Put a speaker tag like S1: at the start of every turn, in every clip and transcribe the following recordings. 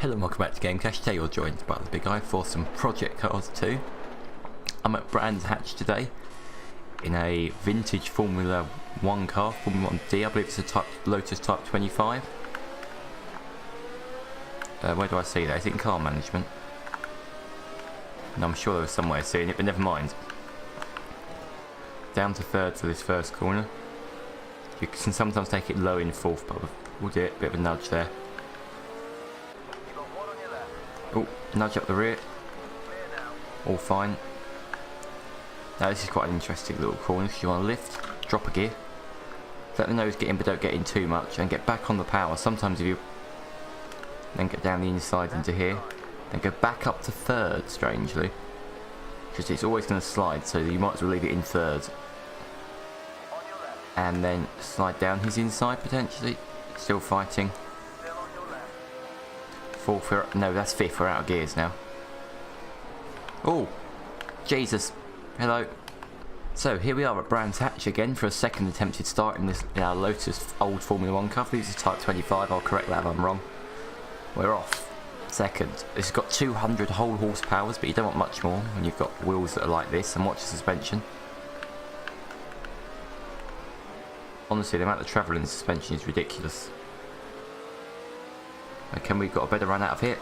S1: Hello and welcome back to Gamecash. Today you're joined by the big guy for some Project Cars 2. I'm at Brands Hatch today in a vintage Formula 1 car, Formula 1D. I believe it's a Lotus Type 25. Where do I see that? Is it in car management? And I'm sure there was somewhere seeing it, but never mind. Down to third for this first corner. You can sometimes take it low in fourth, but we'll do it. A bit of a nudge there. Oh, nudge up the rear. All fine. Now this is quite an interesting little corner because you want to lift, drop a gear, let the nose get in but don't get in too much, and get back on the power. Sometimes if you then get down the inside into here, then go back up to third, strangely, because it's always going to slide, so you might as well leave it in third. And then slide down his inside potentially, still fighting. Fourth, no, that's fifth. We're out of gears now. Oh, Jesus! Hello. So here we are at Brands Hatch again for a second attempted start in our Lotus old Formula 1 car. This is Type 25. I'll correct that if I'm wrong. We're off. Second. This has got 200 whole horsepowers, but you don't want much more when you've got wheels that are like this. And watch the suspension. Honestly, the amount of travel in the suspension is ridiculous. Can we got a better run out of here?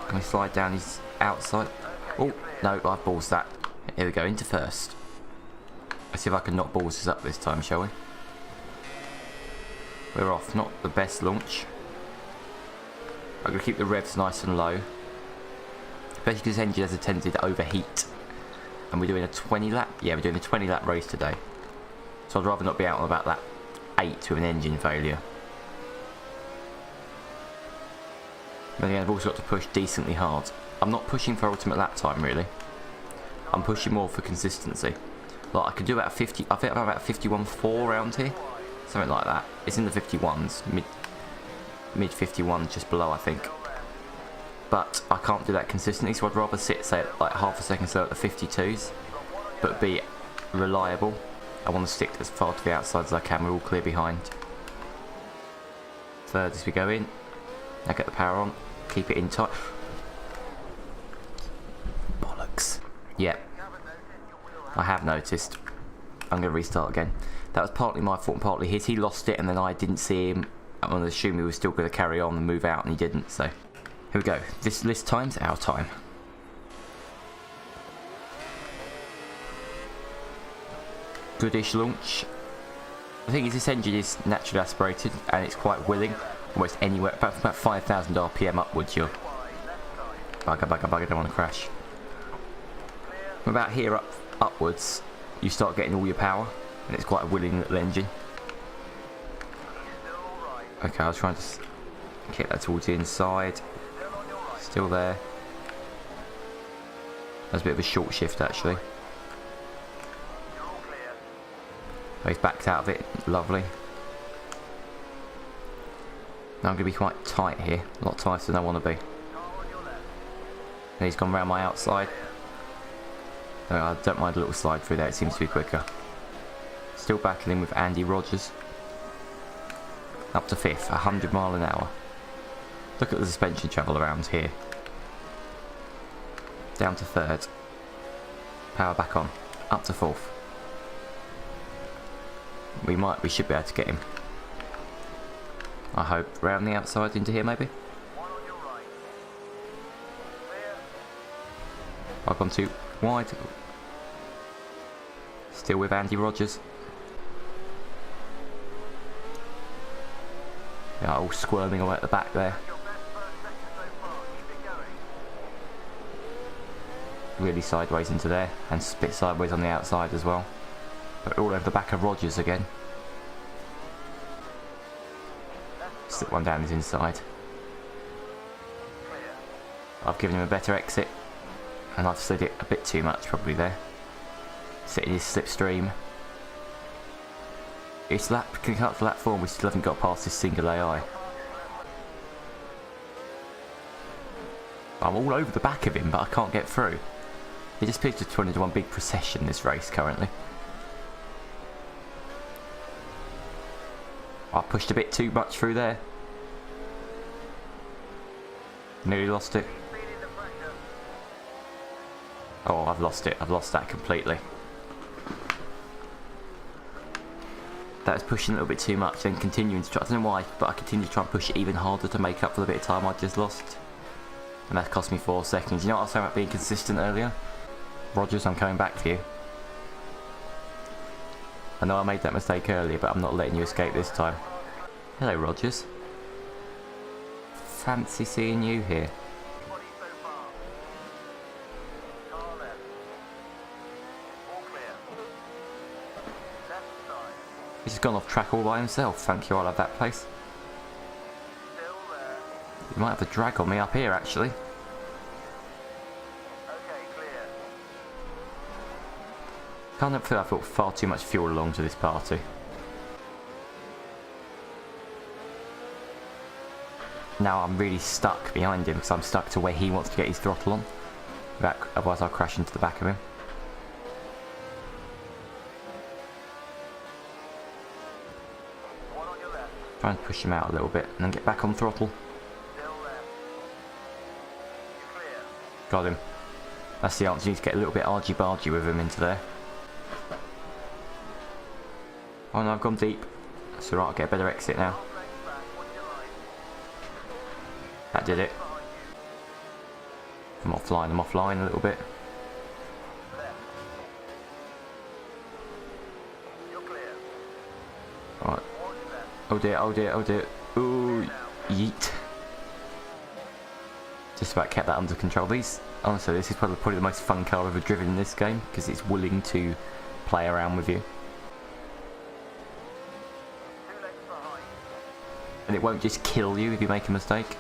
S1: Can we slide down his outside? Oh, no, I've balls that. Here we go, into first. Let's see if I can knock balls up this time, shall we? We're off, not the best launch. I'm going to keep the revs nice and low. Especially because this engine has a tendency to overheat. And we're doing a 20 lap? Yeah, we're doing a 20 lap race today. So I'd rather not be out on about lap 8 with an engine failure. But again, I've also got to push decently hard. I'm not pushing for ultimate lap time really. I'm pushing more for consistency. Like I could do about 50. I think I'm about 51.4 around here, something like that. It's in the 51s, mid 51s, just below I think. But I can't do that consistently, so I'd rather sit, say, like half a second slow at the 52s, but be reliable. I want to stick as far to the outside as I can. We're all clear behind. Third as we go in. Now get the power on. Keep it in tight. Bollocks. Yep. I have noticed. I'm going to restart again. That was partly my fault and partly his. He lost it and then I didn't see him. I'm going to assume he was still going to carry on and move out and he didn't. So here we go. This time's our time. Goodish launch. The thing is, this engine is naturally aspirated and it's quite willing. Almost anywhere, about 5,000 RPM upwards, you're bugger, don't want to crash. From about here upwards, you start getting all your power, and it's quite a willing little engine. Okay, I was trying to kick that towards the inside. Still there. That's a bit of a short shift actually. He's backed out of it, lovely. Now I'm going to be quite tight here, a lot tighter than I want to be. And he's gone round my outside. No, I don't mind a little slide through there, it seems to be quicker. Still backing in with Andy Rogers. Up to fifth, 100 mile an hour. Look at the suspension travel around here. Down to third. Power back on. Up to fourth. We should be able to get him. I hope. Round the outside into here maybe? I've gone too wide. Still with Andy Rogers. Yeah, all squirming away at the back there. Really sideways into there and spit sideways on the outside as well. But all over the back of Rogers again. Slip one down his inside. I've given him a better exit and I've slid it a bit too much probably there. Sitting his slipstream. It's can come up to lap 4 and we still haven't got past this single AI. I'm all over the back of him but I can't get through. It just appears to turn into one big procession this race currently. I pushed a bit too much through there. Nearly lost it. Oh, I've lost it. I've lost that completely. That was pushing a little bit too much, then continuing to try. I don't know why, but I continued to try and push it even harder to make up for the bit of time I just lost. And that cost me 4 seconds. You know what I was saying about being consistent earlier? Rogers, I'm coming back for you. I know I made that mistake earlier, but I'm not letting you escape this time. Hello, Rogers. Fancy seeing you here. He's just gone off track all by himself. Thank you, I'll have that place. You might have a drag on me up here, actually. Can't feel I've got far too much fuel along to this party. Now I'm really stuck behind him because I'm stuck to where he wants to get his throttle on. Otherwise I'll crash into the back of him. Try and push him out a little bit and then get back on throttle. Got him. That's the answer. You need to get a little bit argy-bargy with him into there. Oh no, I've gone deep. That's alright, I'll get a better exit now. That did it. I'm offline a little bit. Right. Oh dear, oh dear, oh dear. Ooh, yeet. Just about kept that under control. Honestly, this is probably the most fun car I've ever driven in this game, because it's willing to play around with you. And it won't just kill you if you make a mistake.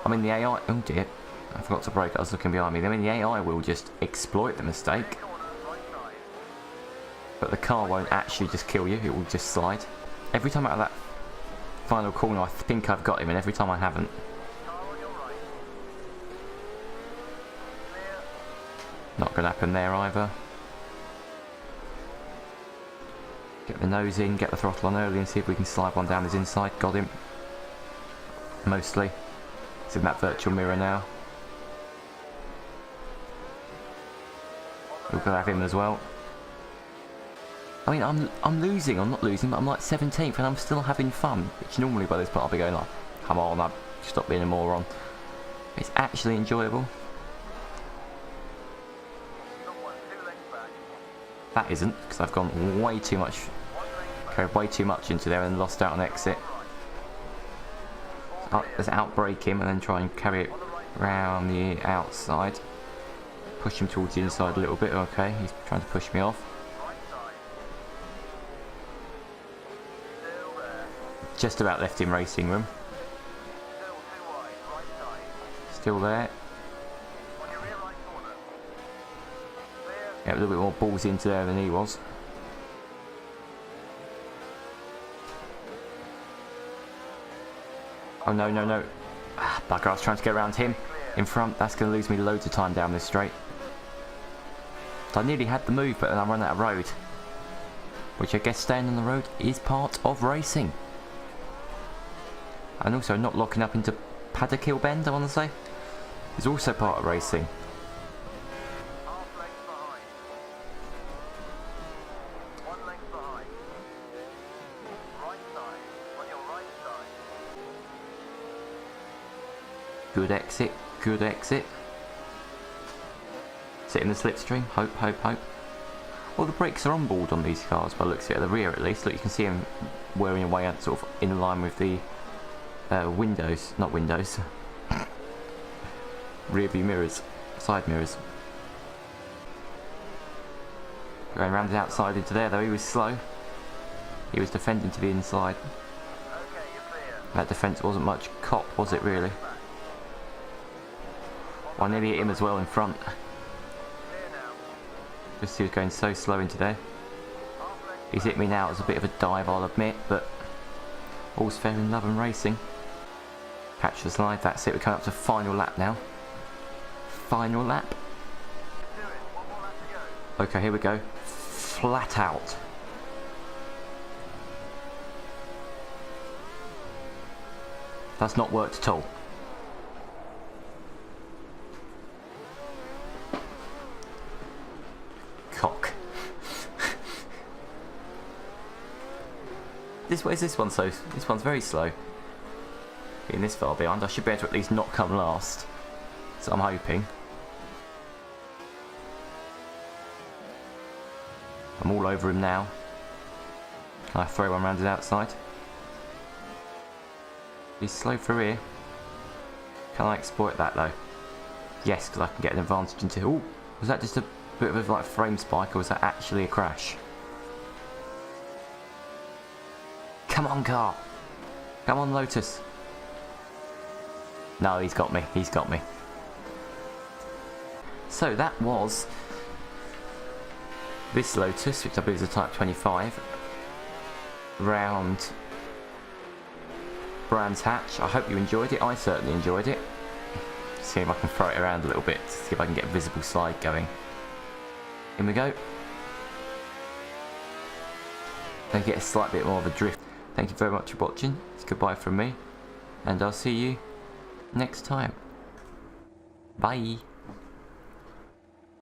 S1: I mean, the AI... Oh dear, I forgot to brake. I was looking behind me. I mean, the AI will just exploit the mistake. But the car won't actually just kill you, it will just slide. Every time out of that final corner, I think I've got him, and every time I haven't. Not going to happen there either. Get the nose in, get the throttle on early and see if we can slide one down his inside. Got him. Mostly. It's in that virtual mirror now. We're going to have him as well. I mean, I'm losing. I'm not losing, but I'm like 17th and I'm still having fun. Which normally by this point I'll be going like, come on, I've stopped being a moron. It's actually enjoyable. That isn't, because I've gone way too much, carried way too much into there and lost out on exit. So let's outbrake him and then try and carry it round the outside. Push him towards the inside a little bit. Okay, he's trying to push me off. Just about left him racing room. Still there. Yeah, a little bit more balls into there than he was. Oh no, no, no. Ah, bugger, I was trying to get around him in front. That's going to lose me loads of time down this straight. So I nearly had the move, but then I ran out of road. Which I guess staying on the road is part of racing. And also not locking up into paddock hill bend, I want to say, is also part of racing. Good exit, good exit. Sit in the slipstream, hope, hope, hope. Well, the brakes are on board on these cars by the looks of it, at the rear at least. Look, you can see them wearing away out sort of in line with the windows, not windows. Rear view mirrors, side mirrors. Going round the outside into there though, he was slow. He was defending to the inside. That defence wasn't much cop, was it really? I nearly hit him as well in front. Just he was going so slow into there. He's hit me now as a bit of a dive, I'll admit, but all's fair in love and racing. Catch the slide, that's it, we're coming up to final lap now. Final lap. Okay, here we go. Flat out. That's not worked at all. Why is this one so? This one's very slow. Being this far behind, I should be able to at least not come last. So I'm hoping. I'm all over him now. Can I throw one round the outside? He's slow through here. Can I exploit that though? Yes, because I can get an advantage into... Ooh, was that just a bit of a like frame spike, or was that actually a crash? Come on, car. Come on, Lotus. No, he's got me. He's got me. So that was this Lotus, which I believe is a Type 25. Round Brands Hatch. I hope you enjoyed it. I certainly enjoyed it. See if I can throw it around a little bit to see if I can get a visible slide going. In we go. They get a slight bit more of a drift. Thank you very much for watching. It's goodbye from me, and I'll see you next time. Bye.